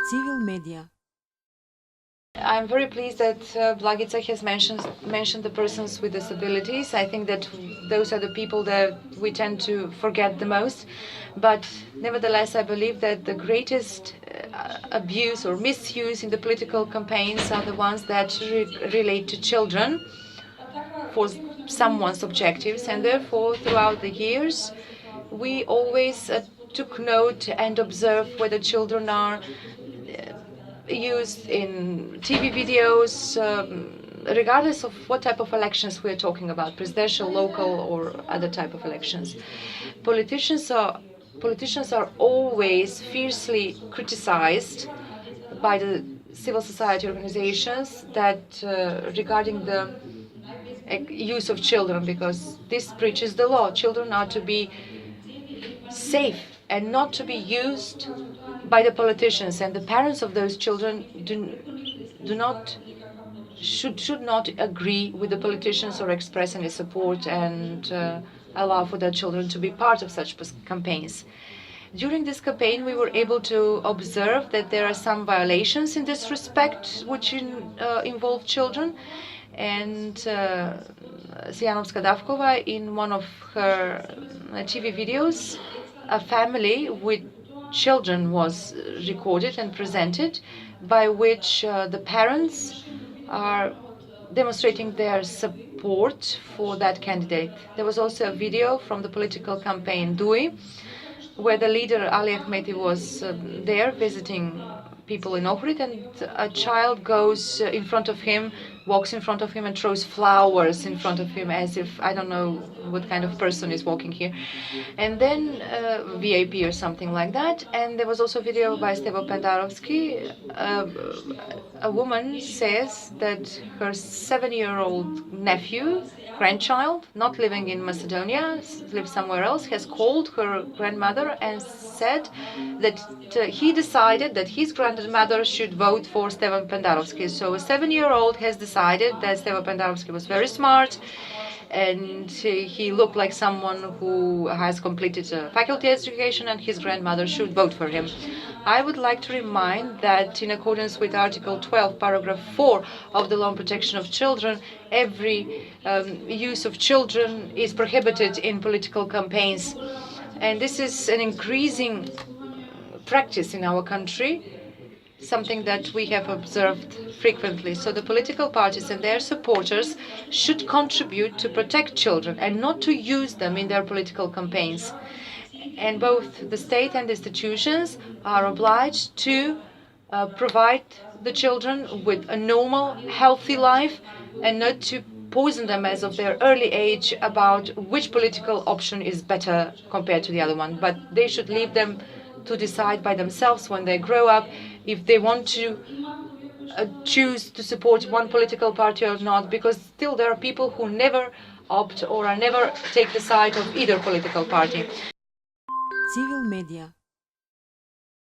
Civil Media. I'm very pleased that Blagica has mentioned the persons with disabilities. I think that those are the people that we tend to forget the most. But nevertheless, I believe that the greatest abuse or misuse in the political campaigns are the ones that relate to children for someone's objectives. And therefore, throughout the years, we always took note and observed whether children are used in TV videos, regardless of what type of elections we're talking about, presidential, local, or other type of elections. Politicians are always fiercely criticized by the civil society organizations that regarding the use of children, because this breaches the law. Children are to be safe and not to be used by the politicians, and the parents of those children should not agree with the politicians or express any support and allow for their children to be part of such campaigns. During this campaign, we were able to observe that there are some violations in this respect which involve children. And Sianovska Davkova, in one of her TV videos, a family with children was recorded and presented, by which the parents are demonstrating their support for that candidate. There was also a video from the political campaign DUI, where the leader Ali Ahmeti was there visiting people in Ohrid, and a child goes in front of him, walks in front of him and throws flowers in front of him, as if, I don't know what kind of person is walking here. And then VIP or something like that. And there was also a video by Stevo Pendarovsky. A woman says that her 7-year-old nephew, grandchild, not living in Macedonia, lives somewhere else, has called her grandmother and said that he decided that his grandmother should vote for Stevan Pendarovsky. So a 7-year-old has decided that Stevan Pendarovsky was very smart, and he looked like someone who has completed a faculty education, and his grandmother should vote for him. I would like to remind that in accordance with Article 12, paragraph 4 of the Law on Protection of Children, every use of children is prohibited in political campaigns. And this is an increasing practice in our country, something that we have observed frequently. So the political parties and their supporters should contribute to protect children and not to use them in their political campaigns. And both the state and institutions are obliged to provide the children with a normal, healthy life, and not to poison them as of their early age about which political option is better compared to the other one. But they should leave them to decide by themselves when they grow up if they want to choose to support one political party or not, because still there are people who never opt or never take the side of either political party. Civil Media.